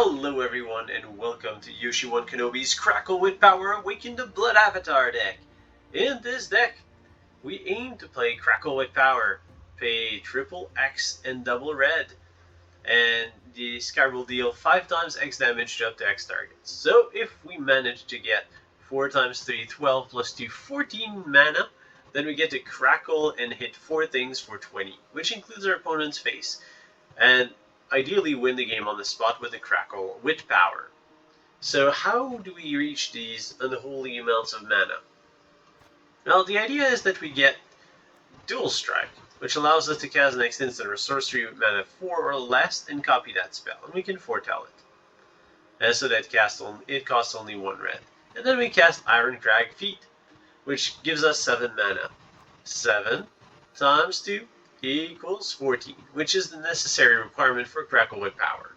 Hello everyone and welcome to Yoshi 1 Kenobi's Crackle with Power Awaken the Blood Avatar deck. In this deck, we aim to play Crackle with Power, pay triple X and double red, and this card will deal 5 times X damage to up to X targets. So if we manage to get 4 times 3, 12 plus 2, 14 mana, then we get to Crackle and hit 4 things for 20, which includes our opponent's face. And ideally win the game on the spot with a Crackle with power. So how do we reach these unholy amounts of mana? Well, the idea is that we get Dual Strike, which allows us to cast an next instant or sorcery with mana 4 or less and copy that spell, and we can foretell it. And so that it costs only 1 red. And then we cast Irencrag Feet, which gives us 7 mana. 7 times 2 equals 14, which is the necessary requirement for Crackle with Power.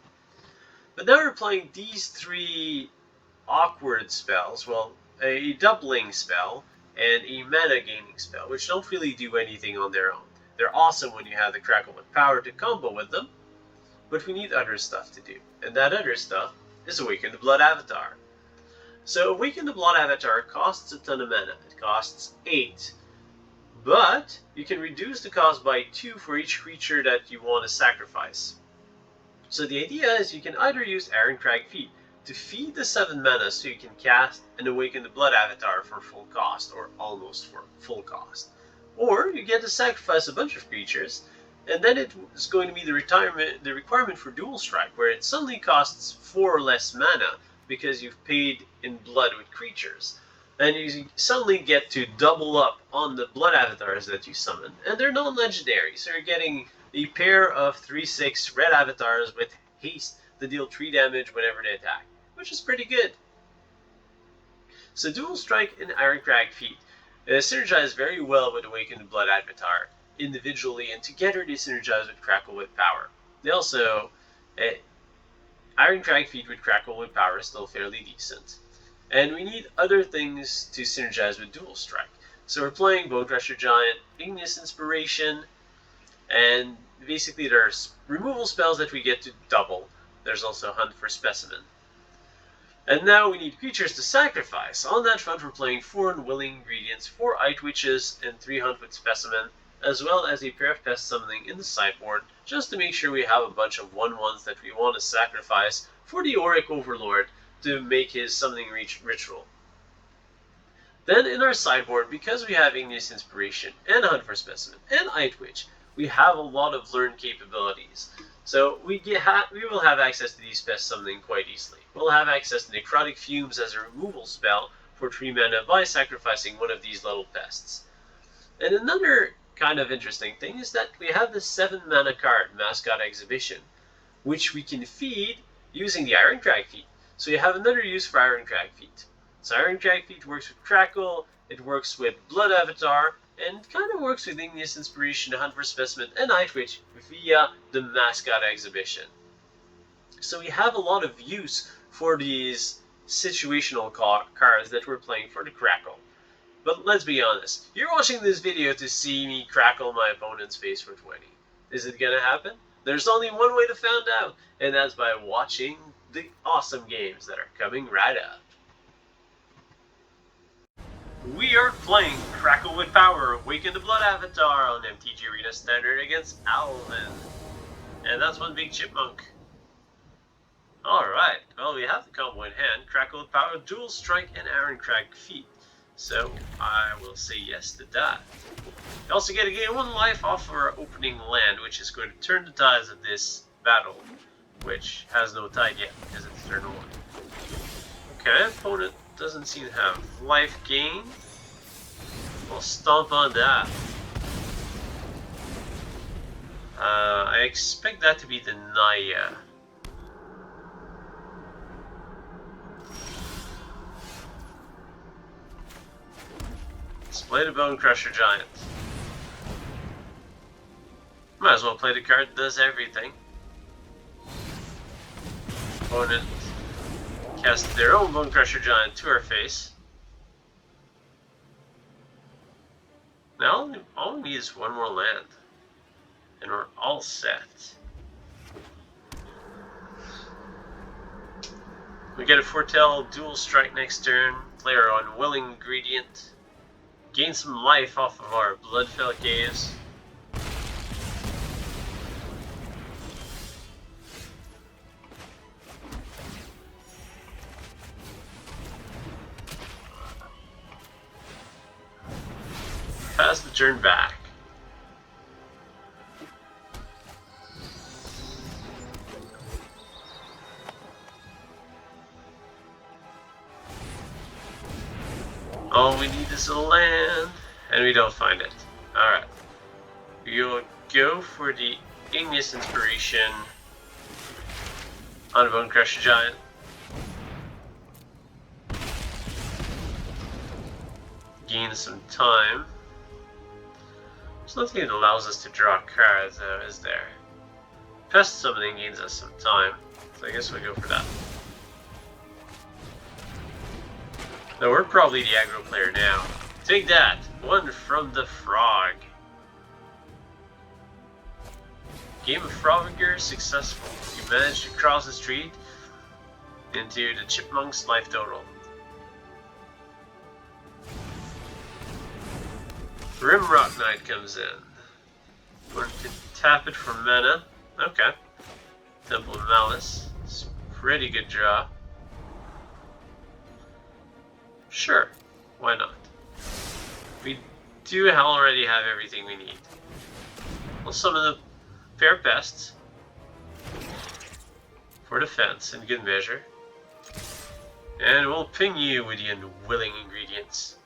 But now we're playing these 3 awkward spells, well, a doubling spell and a mana gaining spell, which don't really do anything on their own. They're awesome when you have the Crackle with Power to combo with them, but we need other stuff to do, and that other stuff is Awaken the Blood Avatar. So Awaken the Blood Avatar costs a ton of mana. It costs 8. But you can reduce the cost by 2 for each creature that you want to sacrifice. So the idea is you can either use Irencrag Feet to feed the 7 mana so you can cast and Awaken the Blood Avatar for full cost, or almost for full cost. Or you get to sacrifice a bunch of creatures, and then it's going to be the requirement for Dual Strike, where it suddenly costs 4 or less mana because you've paid in blood with creatures. And you suddenly get to double up on the blood avatars that you summon. And they're non-legendary, so you're getting a pair of 3/6 red avatars with haste to deal 3 damage whenever they attack, which is pretty good. So Dual Strike and Irencrag Feet synergize very well with Awaken the Blood Avatar individually, and together they synergize with Crackle with Power. They also... Irencrag Feet with Crackle with Power is still fairly decent. And we need other things to synergize with Dual Strike. So we're playing Bonecrusher Giant, Igneous Inspiration, and basically there's removal spells that we get to double. There's also Hunt for Specimen. And now we need creatures to sacrifice. On that front we're playing 4 Unwilling Ingredients, 4 Eyetwitches, and 3 Hunt with Specimen, as well as a pair of Pest Summoning in the sideboard, just to make sure we have a bunch of 1/1s that we want to sacrifice for the Oriq Overlord to make his summoning ritual. Then in our sideboard, because we have Igneous Inspiration and Hunt for Specimen and Eyetwitch, we have a lot of learn capabilities. So we will have access to these Pest Summoning quite easily. We'll have access to Necrotic Fumes as a removal spell for 3 mana by sacrificing one of these little pests. And another kind of interesting thing is that we have the 7 mana card, Mascot Exhibition, which we can feed using the Irencrag Feet. So you have another use for Irencrag Feet. So Irencrag Feet works with Crackle, it works with Blood Avatar, and kind of works with Igneous Inspiration, Hunt for Specimen, and Eyetwitch via the Mascot Exhibition. So we have a lot of use for these situational cards that we're playing for the Crackle. But let's be honest, you're watching this video to see me Crackle my opponent's face for 20. Is it gonna happen? There's only one way to find out, and that's by watching the awesome games that are coming right up. We are playing Crackle with Power, Awaken the Blood Avatar on MTG Arena Standard against Alvin. And that's one big chipmunk. Alright, well we have the combo in hand, Crackle with Power, Dual Strike, and Irencrag Feet. So I will say yes to that. We also get to gain 1 life off our opening land, which is going to turn the tides of this battle, which has no tide yet because it's turn 1. Okay, opponent doesn't seem to have life gain. We'll stomp on that. I expect that to be the Naya. Let's play the Bonecrusher Giant. Might as well play the card that does everything. Opponent cast their own Bonecrusher Giant to our face. Now all we need is 1 more land. And we're all set. We get a Foretell dual strike next turn, play our Unwilling Ingredient, gain some life off of our Bloodfell Caves. Pass the turn back. All we need is a land, and we don't find it. Alright. We'll go for the Igneous Inspiration on a Bonecrusher Giant. Gain some time. There's nothing that allows us to draw cards, though, is there? Pest Summoning gains us some time, so I guess we'll go for that. No, we're probably the aggro player now. Take that! One from the frog. Game of Frogger successful. You managed to cross the street into the chipmunk's life total. Rimrock Knight comes in. We're going to tap it for mana. Okay. Temple of Malice. It's a pretty good draw. Sure, why not? We do already have everything we need. We'll summon the Fair Pests for defense in good measure. And we'll ping you with the Unwilling Ingredients.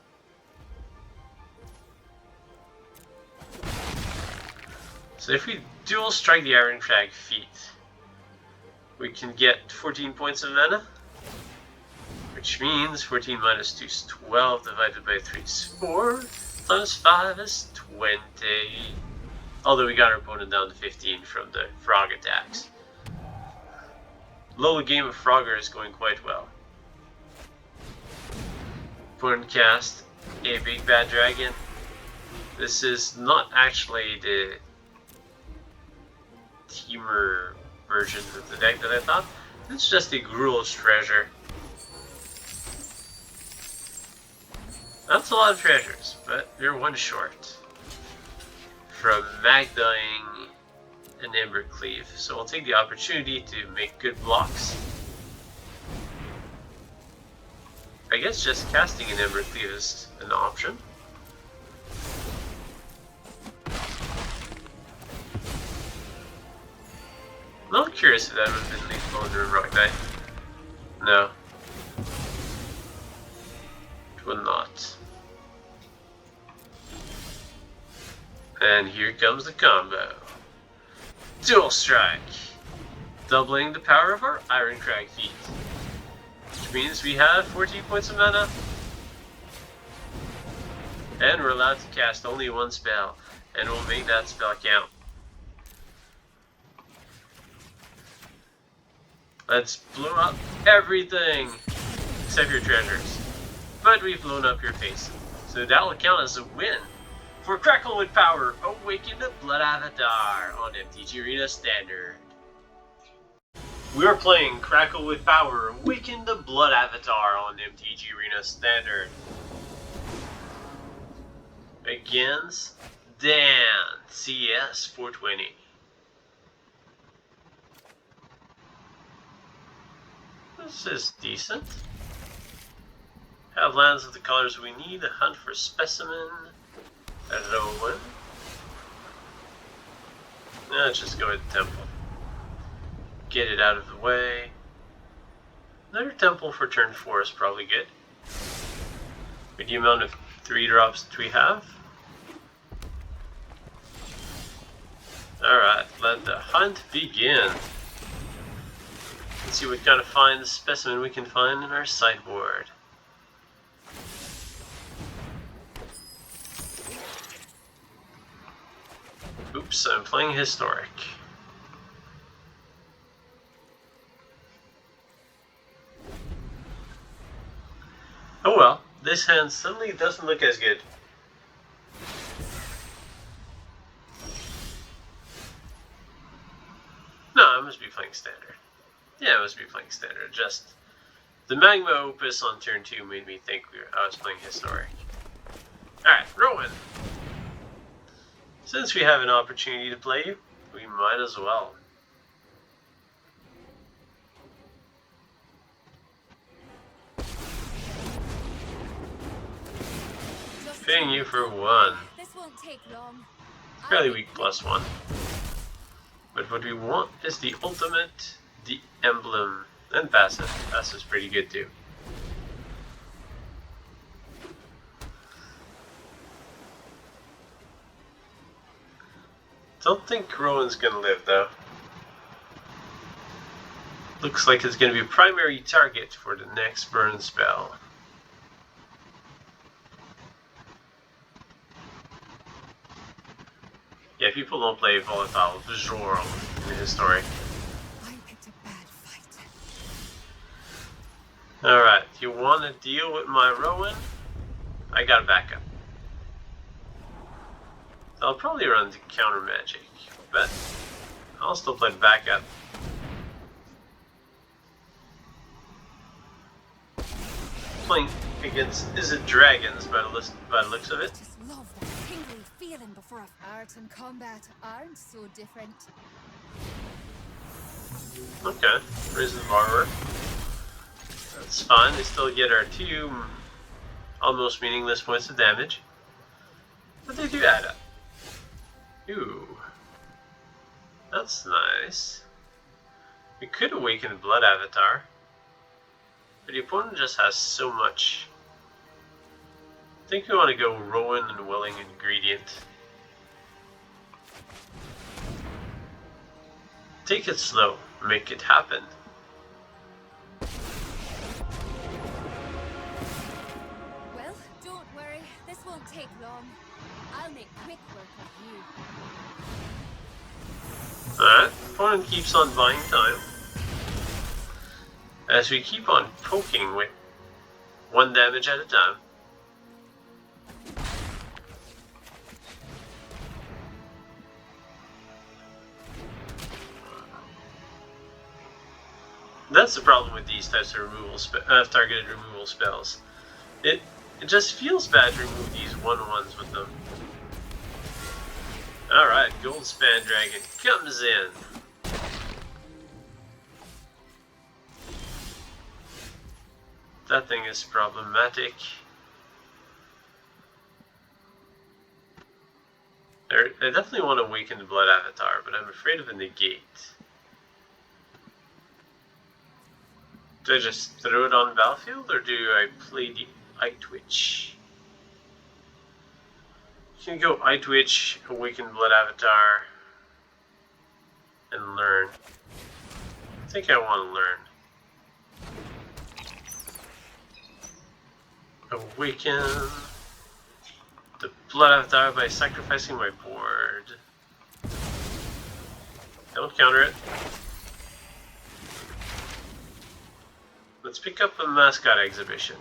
So if we dual strike the Irencrag feat, we can get 14 points of mana, which means 14 minus 2 is 12, divided by 3 is 4, times 5 is 20. Although we got our opponent down to 15 from the frog attacks. Low game of Frogger is going quite well. Opponent cast a big bad dragon. This is not actually the teamer version of the deck that I thought. It's just a Gruel's Treasure. That's a lot of treasures, but you're one short from Magdying and Embercleave, so we'll take the opportunity to make good blocks. I guess just casting an Embercleave is an option. I'm not curious if that would have been lethal in Rimrock Knight. No. It would not. And here comes the combo. Dual Strike. Doubling the power of our Irencrag feat. Which means we have 14 points of mana. And we're allowed to cast only one spell. And we'll make that spell count. Let's blow up everything except your treasures. But we've blown up your face. So that will count as a win for Crackle with Power, Awaken the Blood Avatar on MTG Arena Standard. We are playing Crackle with Power, Awaken the Blood Avatar on MTG Arena Standard. Against Dan, CS 420. This is decent. Have lands of the colors we need. A hunt for Specimen. A Rowan. Let's just go with Temple. Get it out of the way. Another Temple for turn 4 is probably good. With the amount of 3 drops that we have. Alright, let the hunt begin. Let's see what kind of fine specimen we can find in our sideboard. Oops, I'm playing Historic. Oh well, this hand suddenly doesn't look as good. No, I must be playing Standard. Yeah, I must be playing Standard. Just The Magma Opus on turn 2 made me think I was playing Historic. Alright, Rowan. Since we have an opportunity to play you, we might as well. Paying you for 1. This won't take long. Fairly weak +1. But what we want is the ultimate, the emblem, and passive. Passive's pretty good too. Don't think Rowan's gonna live though. Looks like it's gonna be a primary target for the next burn spell. Yeah, people don't play volatile Bajor in Historic. I picked a bad fight. Alright, you want to deal with my Rowan? I got a backup. So I'll probably run the counter magic, but I'll still play backup. Playing against, is it dragons by the looks of it? Just love that tingly feeling before art and combat aren't so different. Okay, Risen Borrower. That's fine, we still get our 2 almost meaningless points of damage. But they do add up. Ooh. That's nice. We could awaken the Blood Avatar. But the opponent just has so much. I think we want to go Rowan and Unwilling Ingredient. Take it slow, make it happen. Well, don't worry, this won't take long. I'll make quick work of you. Alright, opponent keeps on buying time. As we keep on poking with 1 damage at a time. That's the problem with these types of removal targeted removal spells. It just feels bad to remove these 1/1s with them. Alright, Gold Span Dragon comes in. That thing is problematic. I definitely want to awaken the Blood Avatar, but I'm afraid of a negate. Do I just throw it on battlefield, or do I play the Eyetwitch? You can go Eyetwitch, awaken Blood Avatar, and learn. I think I want to learn. Awaken the Blood Avatar by sacrificing my board. Don't counter it. Let's pick up a mascot exhibition.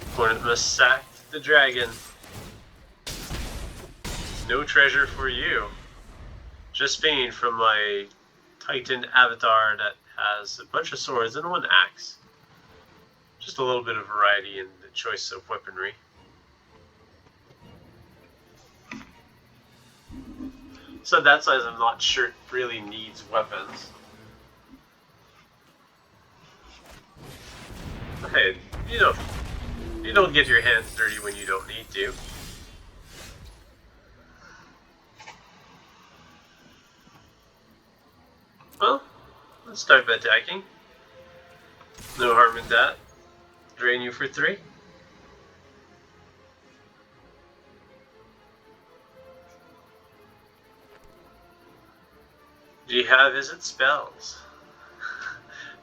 Opponent must sack the dragon. No treasure for you. Just pain from my Titan avatar that has a bunch of swords and 1 axe. Just a little bit of variety in the choice of weaponry. So that size I'm not sure really needs weapons. Okay, you don't get your hands dirty when you don't need to. Well, let's start by attacking. No harm in that. Drain you for 3. Do you have visit spells?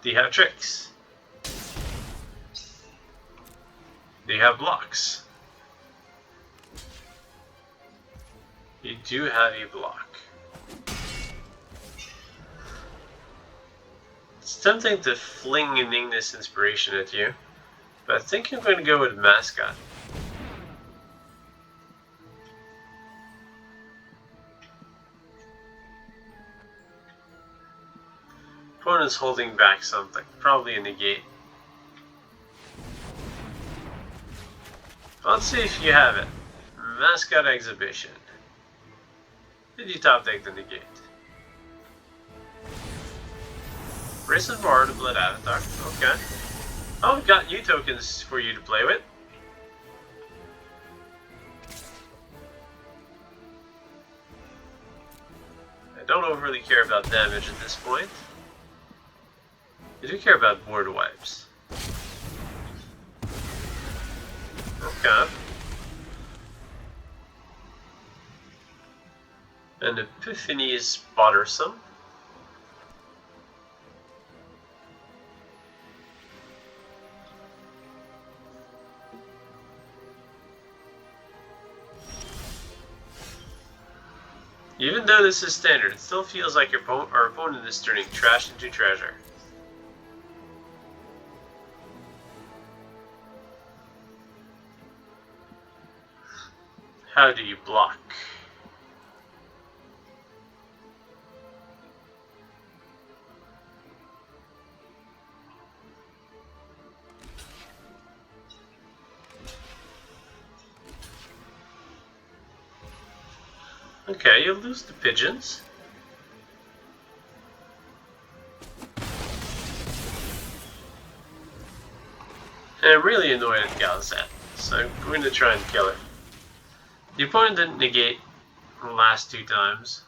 Do you have tricks? Do you have blocks? You do have a block. It's tempting to fling an Igneous Inspiration at you, but I think I'm going to go with Mascot. opponent's holding back something, probably a negate. Let's see if you have it. Mascot Exhibition. Did you top deck the negate? Risen Bar the Blood Avatar. Okay. Oh, we've got new tokens for you to play with. I don't overly care about damage at this point. I do care about board wipes. Okay. And Epiphany is bothersome. Even though this is standard, it still feels like our opponent is turning trash into treasure. How do you block? Okay, you'll lose the pigeons. And I'm really annoyed at Galazet, so I'm going to try and kill her. The opponent didn't negate the last 2 times,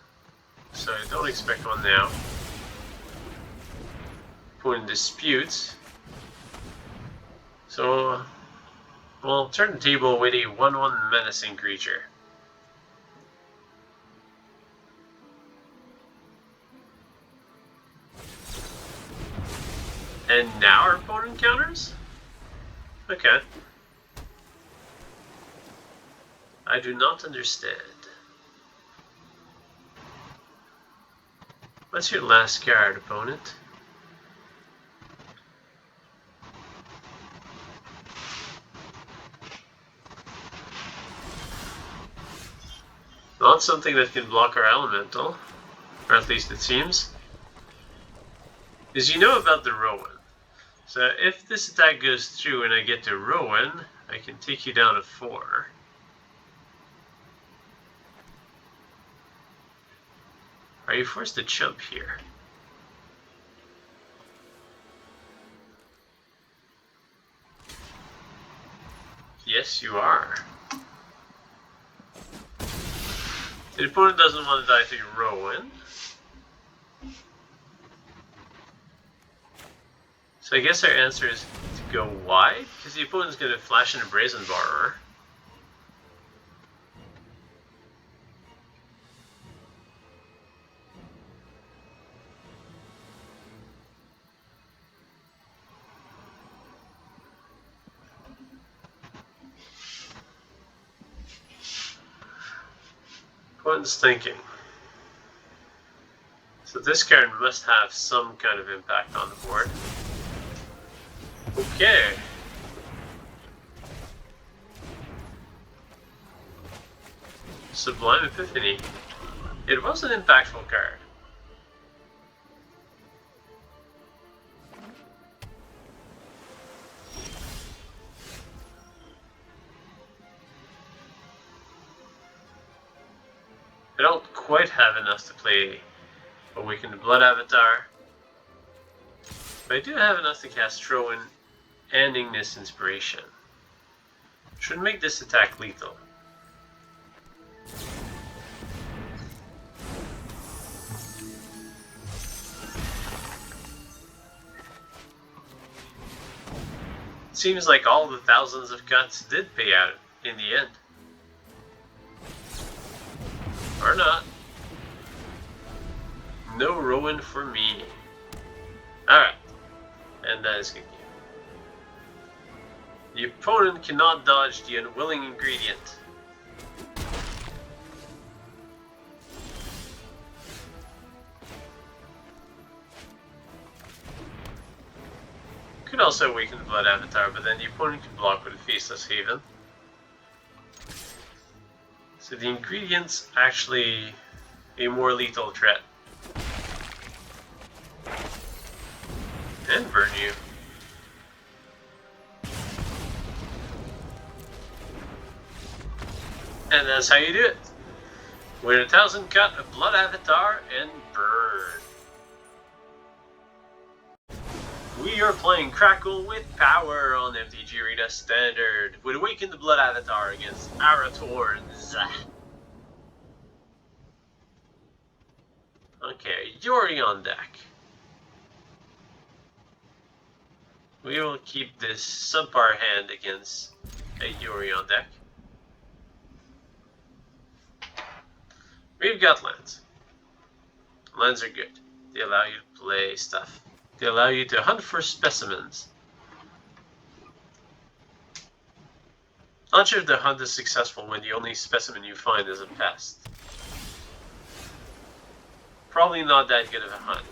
so I don't expect one now. Opponent disputes. So, we'll turn the table with a 1/1 menacing creature. And now our opponent counters? Okay. I do not understand. What's your last card, opponent? Not something that can block our elemental, or at least it seems. Because you know about the Rowan. So if this attack goes through and I get to Rowan, I can take you down to 4. Are you forced to chump here? Yes, you are. The opponent doesn't want to die to Rowan. So I guess our answer is to go wide, because the opponent's going to flash in a Brazen Borrower. Opponent's thinking. So this card must have some kind of impact on the board. Okay. Sublime Epiphany. It was an impactful card. I don't quite have enough to play Awaken the Blood Avatar, but I do have enough to cast Rowan and Igneous Inspiration. Should make this attack lethal. Seems like all the thousands of cuts did pay out in the end. Or not. No Rowan for me. Alright. And that is good. The opponent cannot dodge the Unwilling Ingredient. Could also Awaken the Blood Avatar, but then the opponent can block with a Faceless Haven. So the Ingredient's actually a more lethal threat. And burn you. And that's how you do it. With 1,000 cut, a Blood Avatar, and burn. We are playing Crackle with power on MTG Arena Standard with Awaken the Blood Avatar against Aratorns. Okay, Yori on deck. We will keep this subpar hand against a Yori on deck. We've got lands. Lands are good. They allow you to play stuff. They allow you to hunt for specimens. Not sure if the hunt is successful when the only specimen you find is a pest. Probably not that good of a hunt.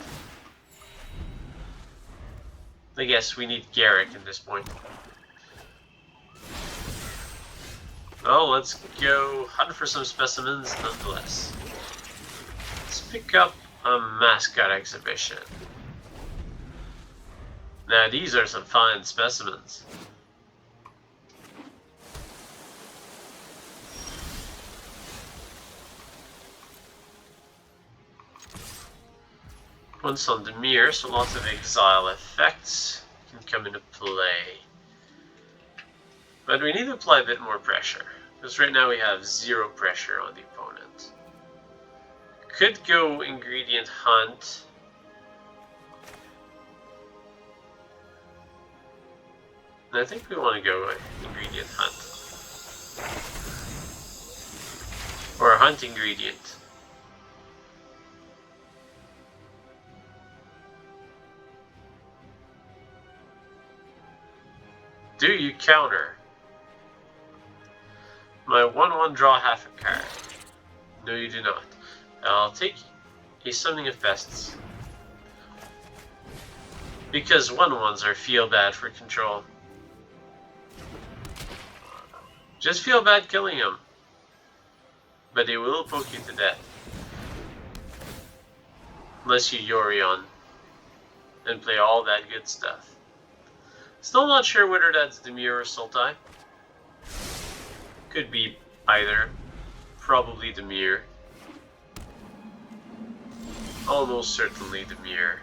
I guess we need Garrick at this point. Oh, let's go hunt for some specimens nonetheless. Let's pick up a mascot exhibition. Now these are some fine specimens. Once on the mirror, so lots of exile effects can come into play. But we need to apply a bit more pressure, because right now we have 0 pressure on the opponent. Could go Ingredient Hunt. And I think we want to go Ingredient Hunt. Or Hunt Ingredient. Do you counter my 1/1 draw half a card? No, you do not. I'll take a Summoning of Pests. Because 1/1s are feel bad for control. Just feel bad killing them. But they will poke you to death. Unless you Yori on and play all that good stuff. Still not sure whether that's Demir or Sultai. Could be either. Probably Demir. Almost certainly Demir.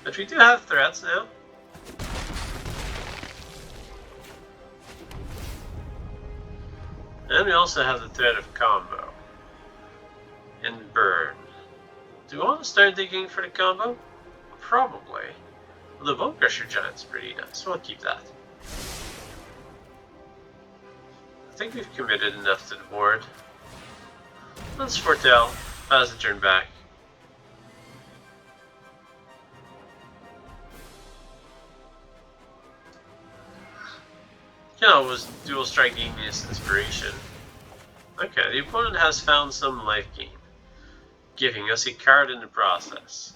But we do have threats now. And we also have the threat of combo. And burn. Do we want to start digging for the combo? Probably. Well, the Bonecrusher Giant's pretty nice, so I'll keep that. I think we've committed enough to the board. Let's foretell. Pass the turn back. You know, it was dual strike Igneous Inspiration. Okay, the opponent has found some life gain, giving us a card in the process.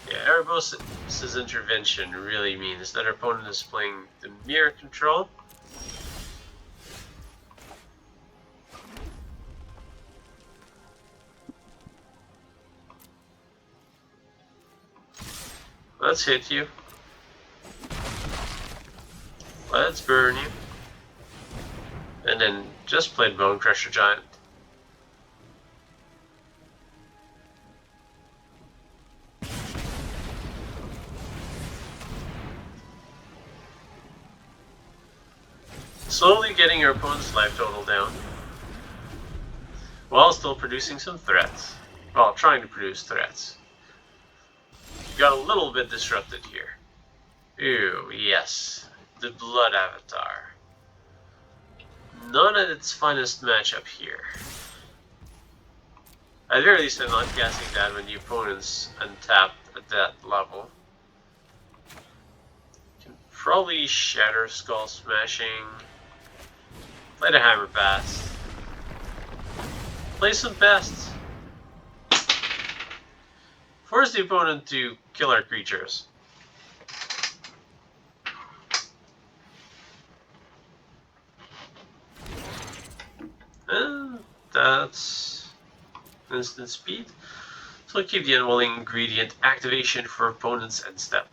Yeah, Erebos' intervention really means that our opponent is playing the mirror control. Let's hit you. Let's burn you. And then just played Bonecrusher Giant. Slowly getting your opponent's life total down, while still producing some threats. Well, trying to produce threats. Got a little bit disrupted here. Ooh, yes. The Blood Avatar. Not at its finest matchup here. At the very least, I'm not casting that when the opponent's untapped at that level. Can probably Shatter Skull Smashing. Play the Hammer Pass. Play some pests. Force the opponent to kill our creatures. That's instant speed. So I'll keep the Unwilling Ingredient activation for opponent's end step.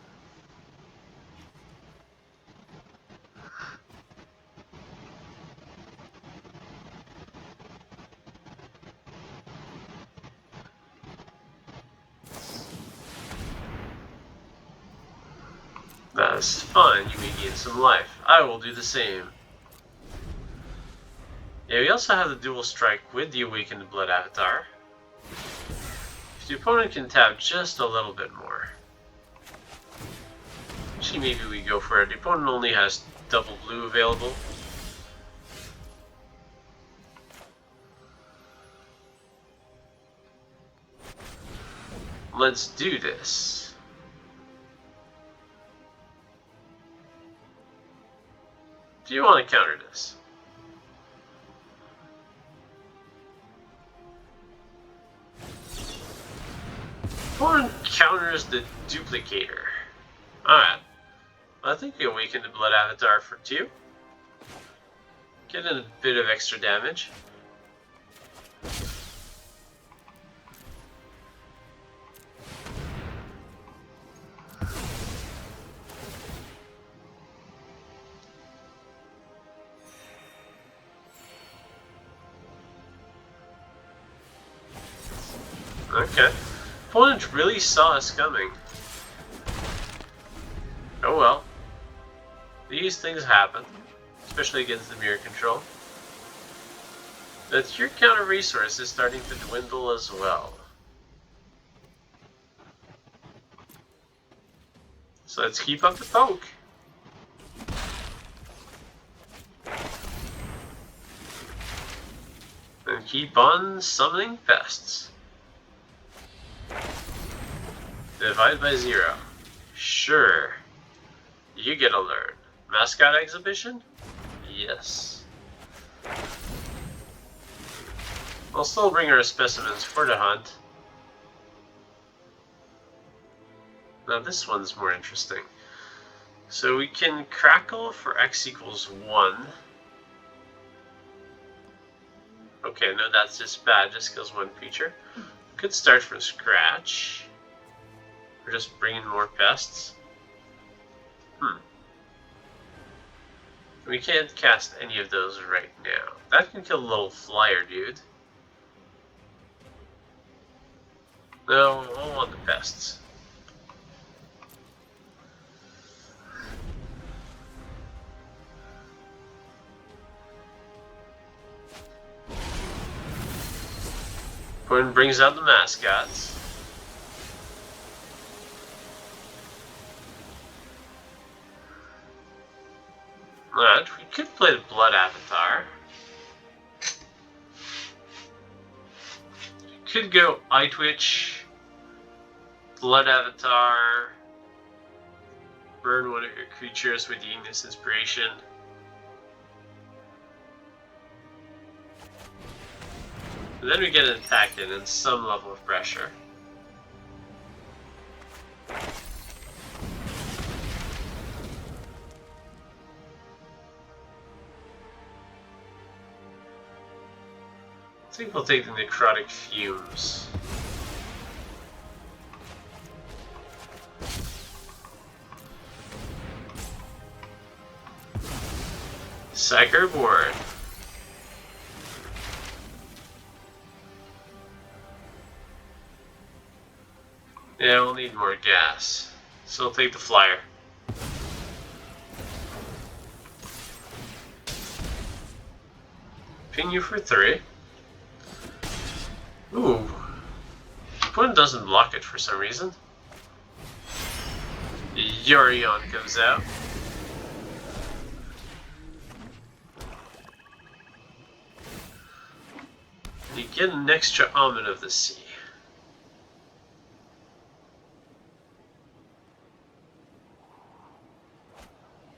That's fine, you may gain some life. I will do the same. Yeah, we also have the dual strike with the Awaken the Blood Avatar. If the opponent can tap just a little bit more. Actually, maybe we go for it. The opponent only has double blue available. Let's do this. Do you want to counter this? Opponent counters the duplicator. Alright. I think we Awaken the Blood Avatar for 2. Get in a bit of extra damage. Okay. Opponent really saw us coming. Oh well. These things happen. Especially against the mirror control. But your counter resource is starting to dwindle as well. So let's keep up the poke. And keep on summoning pests. Divide by 0. Sure. You get a learn. Mascot exhibition? Yes. I'll still bring our specimens for the hunt. Now this one's more interesting. So we can Crackle for x equals 1. Okay, no, that's just bad, just kills one creature. Could start from scratch. Or just bring in more pests. We can't cast any of those right now. That can kill a little flyer, dude. No, I want the pests. Gordon brings out the mascots. Alright, we could play the Blood Avatar. We could go Eyetwitch, Blood Avatar, burn one of your creatures with the Igneous Inspiration. And then we get an attack in and some level of pressure. I think we'll take the Necrotic Fumes. Sacker board. Yeah, we'll need more gas. So we'll take the flyer. Ping you for 3. Ooh. Opponent doesn't block it for some reason. Oriq comes out. You get an extra Omen of the Sea.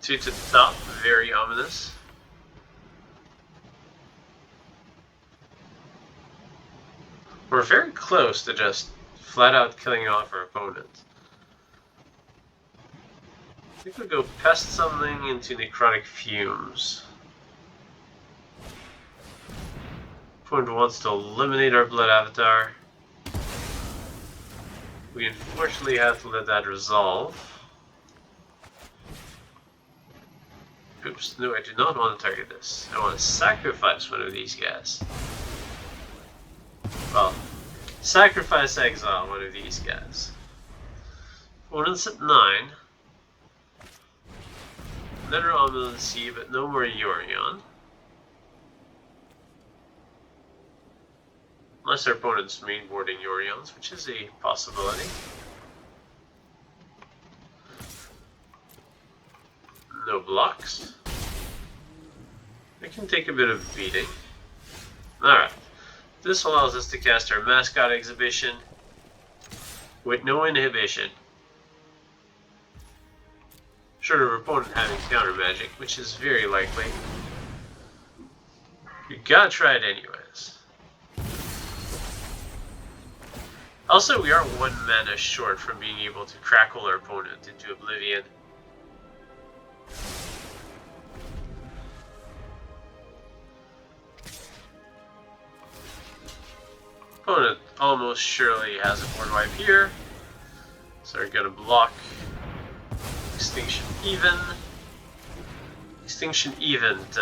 Two to the top, very ominous. We're very close to just flat out killing off our opponent. I think we'll go pest something into Necrotic Fumes. Opponent wants to eliminate our Blood Avatar. We unfortunately have to let that resolve. Oops, no, I do not want to target this. I want to sacrifice one of these guys. Well, sacrifice exile one of these guys. Opponent's at 9. Another Unwilling Sea, but no more Yorion. Unless our opponent's mainboarding Yorions, which is a possibility. No blocks. We can take a bit of beating. Alright. This allows us to cast our Mascot Exhibition with no inhibition. Short of our opponent having counter magic, which is very likely. You gotta try it anyways. Also, we are 1 mana short from being able to Crackle our opponent into oblivion. Opponent almost surely has a board wipe here, so we're gonna block Extinction Even. Extinction Event.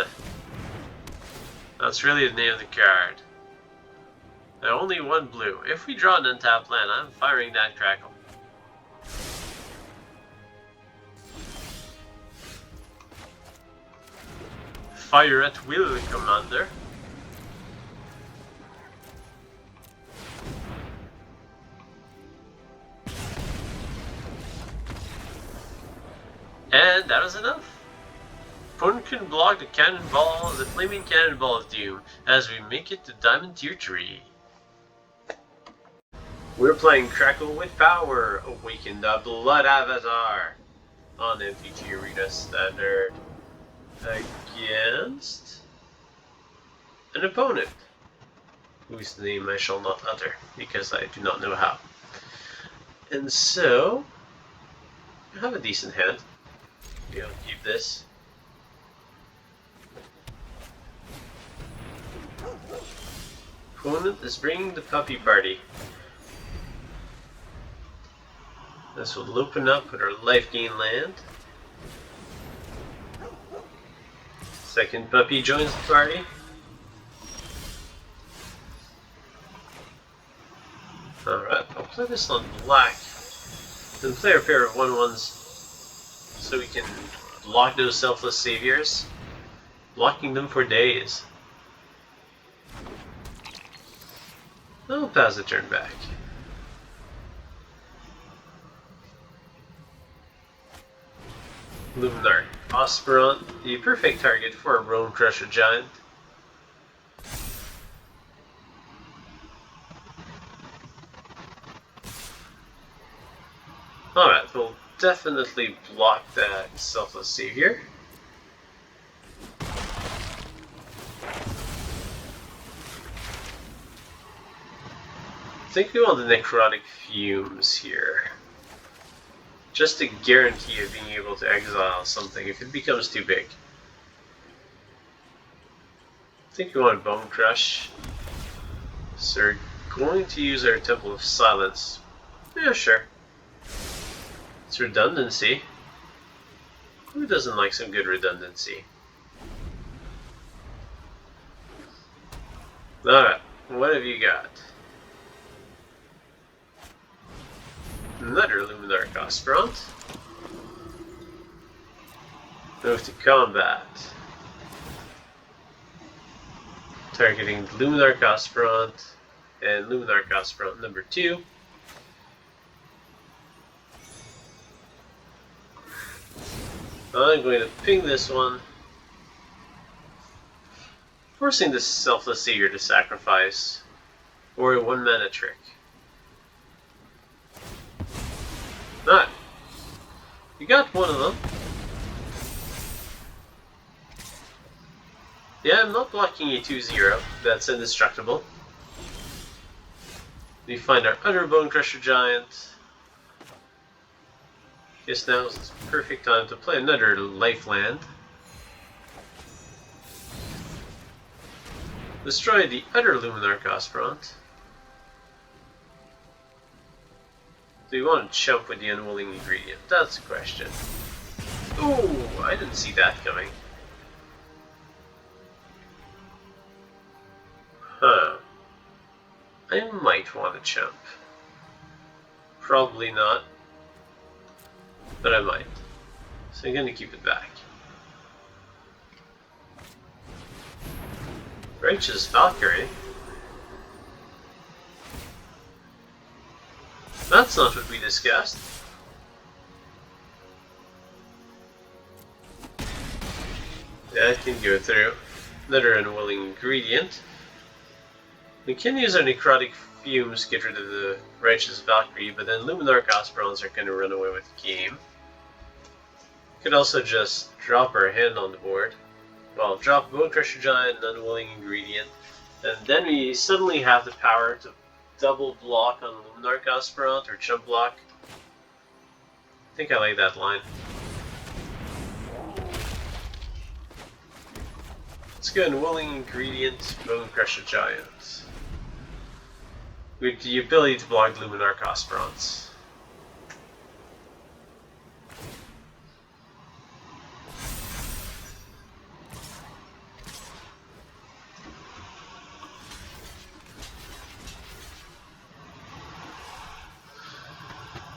That's really the name of the card. Now only 1 blue. If we draw an untapped land, I'm firing that Crackle. Fire at will, Commander. And that was enough. Opponent can block the cannonball, the flaming cannonball of doom, as we make it to Diamond Tier 3. We're playing Crackle with Power, Awaken the Blood Avatar on MTG Arena Standard against an opponent whose name I shall not utter because I do not know how. And so, I have a decent hand. You know, keep this. Opponent is bringing the puppy party. This will open up with our life gain land. Second puppy joins the party. Alright, I'll play this on black. Then play a pair of 1/1s so we can block those Selfless Saviors. Blocking them for days. I'll pass the turn back. Luminar Aspirant, the perfect target for a Bonecrusher Giant. Alright, we'll definitely block that Selfless Savior. I think we want the Necrotic Fumes here. Just a guarantee of being able to exile something if it becomes too big. I think we want Bone Crush. So we're going to use our Temple of Silence. Yeah, sure. It's redundancy. Who doesn't like some good redundancy? Alright, what have you got? Another Luminar Aspirant. Move to combat. Targeting Luminar Aspirant and Luminar Aspirant number 2. I'm going to ping this one, forcing this Selfless Savior to sacrifice, or a 1-mana trick. Alright, you got one of them. Yeah, I'm not blocking a 2/0, that's indestructible. We find our other Bonecrusher Giant. Guess now is the perfect time to play another life land. Destroy the other Luminar Cospront. Do you want to jump with the Unwilling Ingredient? That's the question. Ooh, I didn't see that coming. Huh. I might want to jump. Probably not. But I might. So I'm gonna keep it back. Righteous Valkyrie? That's not what we discussed. That can go through. Another Unwilling Ingredient. We can use our Necrotic Fumes to get rid of the Righteous Valkyrie, but then Luminar Cosprons are gonna run away with the game. Could also just drop our hand on the board. Well, drop Bonecrusher Giant and Unwilling Ingredient, and then we suddenly have the power to double block on Luminar Cospront or jump block. I think I like that line. Let's go Unwilling Ingredient, Bonecrusher Giant. With the ability to block Luminar Cosprons.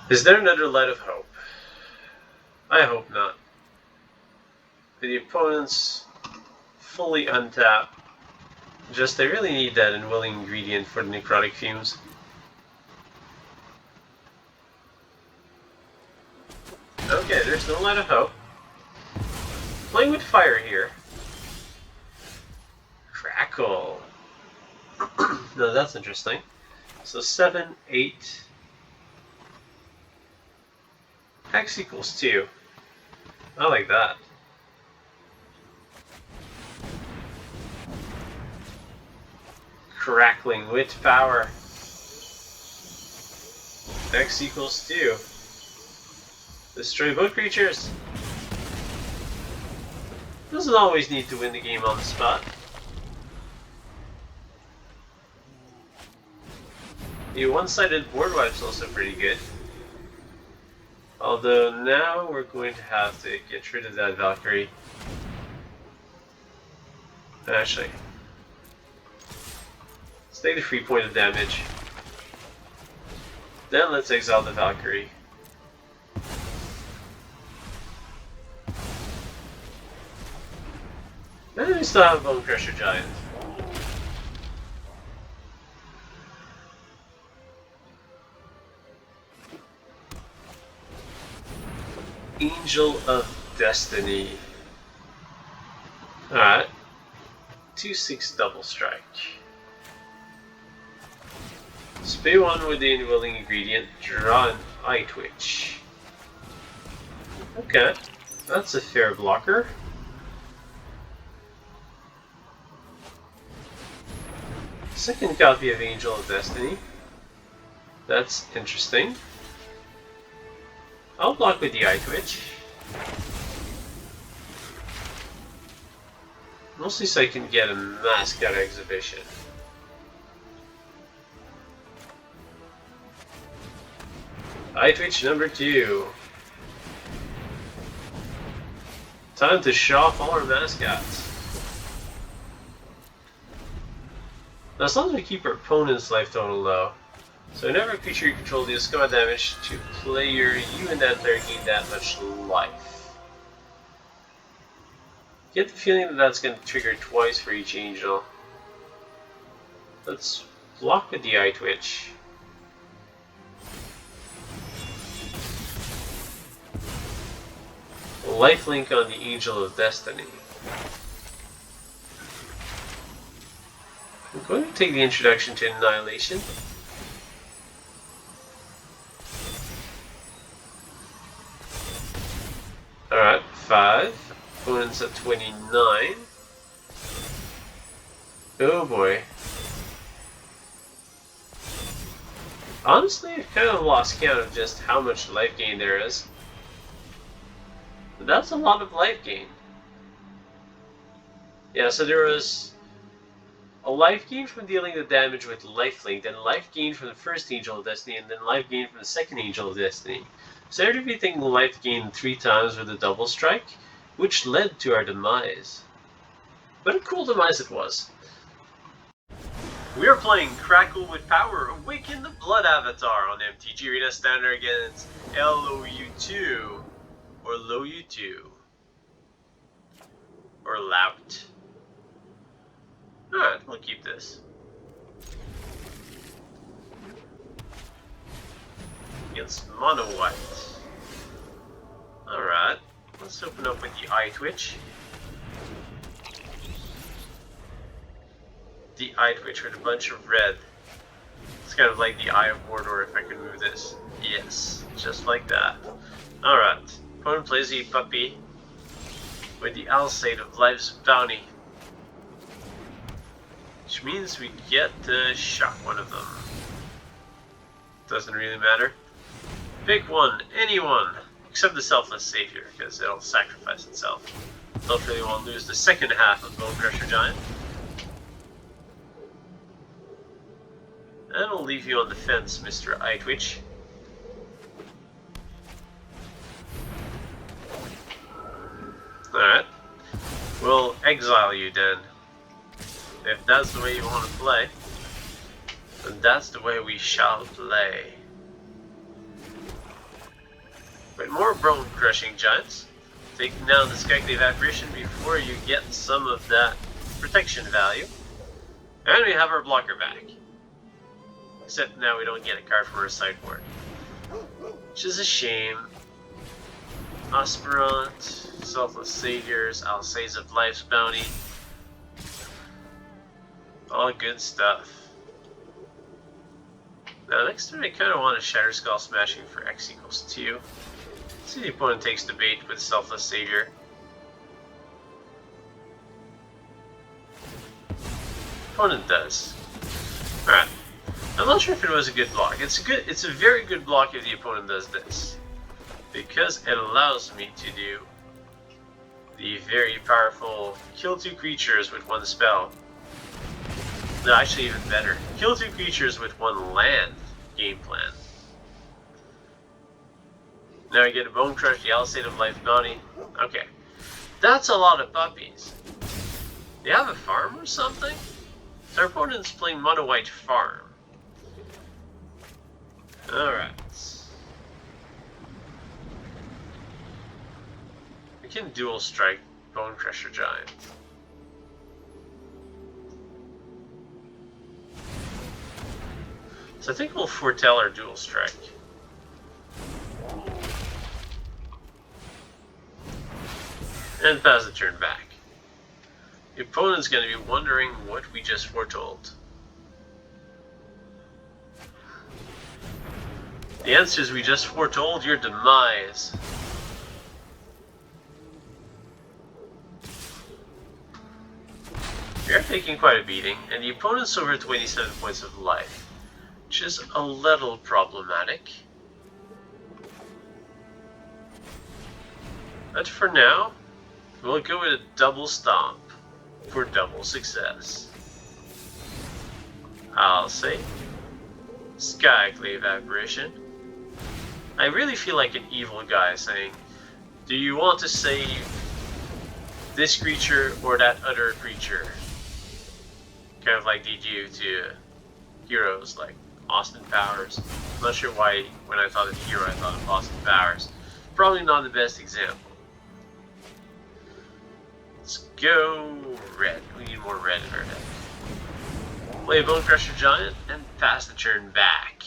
Is there another light of hope? I hope not. The opponents fully untap. Just they really need that Unwilling Ingredient for the Necrotic Fumes. Okay, there's no light of hope. Playing with fire here. Crackle. No, that's interesting. So 7, 8. X equals 2. I like that. Crackling with power. X equals 2. Destroy both creatures. Doesn't always need to win the game on the spot. The one-sided board wipe's also pretty good. Although now we're going to have to get rid of that Valkyrie. Actually, let's take the free point of damage. Then let's exile the Valkyrie. And we still have Bonecrusher Giant. Angel of Destiny. Alright. 2/6 double strike. Spay one with the Unwilling Ingredient, draw an Eyetwitch. Okay, that's a fair blocker. Second copy of Angel of Destiny. That's interesting. I'll block with the Eyetwitch. Mostly so I can get a mascot exhibition. Eyetwitch number 2. Time to show off all our mascots. Now as long as we keep our opponent's life total low. So whenever a creature you control deals combat damage to player, you and that player gain that much life. Get the feeling that that's going to trigger twice for each angel. Let's block with the Eyetwitch. Lifelink on the Angel of Destiny. I'm going to take the introduction to Annihilation. Alright, 5. Opponent's at 29. Oh boy. Honestly, I've kind of lost count of just how much life gain there is. But that's a lot of life gain. Yeah, so there was A life gain from dealing the damage with lifelink, then life gain from the first Angel of Destiny, and then life gain from the second Angel of Destiny. So everything life gained 3 times with a double strike, which led to our demise. But a cool demise it was. We are playing Crackle with Power, Awaken the Blood Avatar on MTG Arena Standard against LOU2, or LOU2, or Lout. Alright, we'll keep this. Against Mono White. Alright, let's open up with the Eyetwitch. The Eyetwitch with a bunch of red. It's kind of like the Eye of Mordor if I can move this. Yes, just like that. Alright, opponent plays a puppy with the Alsate of Life's Bounty. Which means we get to shock one of them. Doesn't really matter. Pick one, anyone, except the Selfless Savior, because it'll sacrifice itself. Hopefully won't lose the second half of Bonecrusher Giant. And we'll leave you on the fence, Mr. Eyetwitch. Alright. We'll exile you then. If that's the way you want to play, then that's the way we shall play. With more Bonecrusher Giants, taking down the Skyclave Apparition before you get some of that protection value. And we have our blocker back. Except now we don't get a card from our sideboard. Which is a shame. Aspirant, Selfless Saviors, Alsace of Life's Bounty. All good stuff. Now next turn I kind of want a Shatter Skull Smashing for X equals 2. See the opponent takes the bait with Selfless Savior. Opponent does. Alright. I'm not sure if it was a good block. It's a very good block if the opponent does this. Because it allows me to do the very powerful kill 2 creatures with 1 spell. No, actually even better. Kill 2 creatures with 1 land game plan. Now I get a Bonecrush, the Alsate of Life Bounty. Okay. That's a lot of puppies. Do you have a farm or something? So our opponent's playing Mono White Farm. Alright. We can dual strike Bonecrusher Giant. So I think we'll foretell our dual strike. And pass the turn back. The opponent's going to be wondering what we just foretold. The answer is we just foretold your demise. You're taking quite a beating, and the opponent's over 27 points of life, which is a little problematic. But for now, we'll go with a double stomp for double success. I'll say Skyclave Apparition. I really feel like an evil guy saying, do you want to save this creature or that other creature? Kind of like they do to heroes like Austin Powers. I'm not sure why when I thought of hero I thought of Austin Powers. Probably not the best example. Let's go red. We need more red in our deck. Play a Bonecrusher Giant and pass the turn back.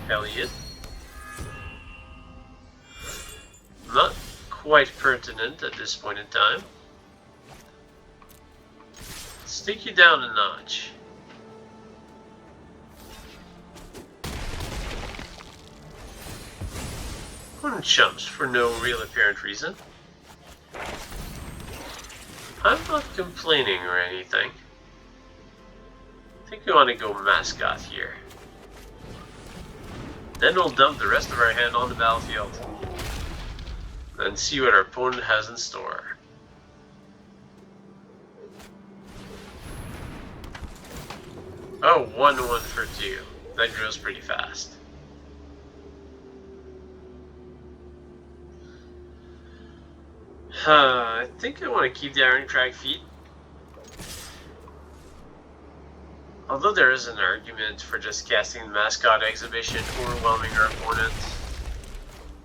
Elliot. Not quite pertinent at this point in time. Let's take you down a notch. Opponent chumps for no real apparent reason. I'm not complaining or anything. I think we want to go mascot here. Then we'll dump the rest of our hand on the battlefield. Then see what our opponent has in store. Oh, 1/1 for 2. That grows pretty fast. I think I want to keep the Irencrag feat. Although there is an argument for just casting the Mascot Exhibition, overwhelming our opponent.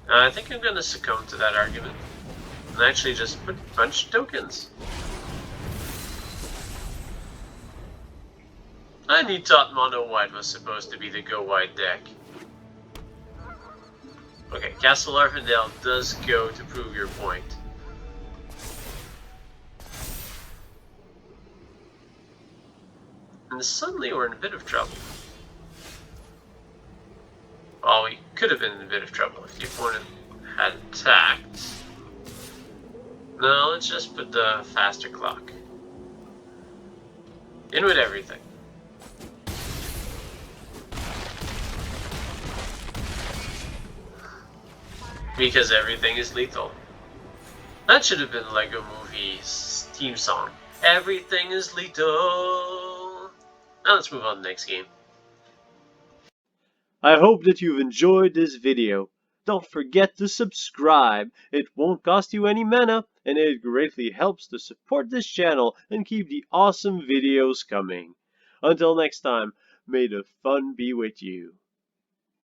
I think I'm going to succumb to that argument. And actually just put a bunch of tokens. I thought mono white was supposed to be the go white deck. Okay, Castle Arvindale does go to prove your point. And suddenly we're in a bit of trouble. Well, we could have been in a bit of trouble if the opponent had attacked. No, let's just put the faster clock. In with everything. Because everything is lethal. That should have been Lego Movie's theme song. Everything is lethal. Now let's move on to the next game. I hope that you've enjoyed this video. Don't forget to subscribe. It won't cost you any mana, and it greatly helps to support this channel and keep the awesome videos coming. Until next time, may the fun be with you.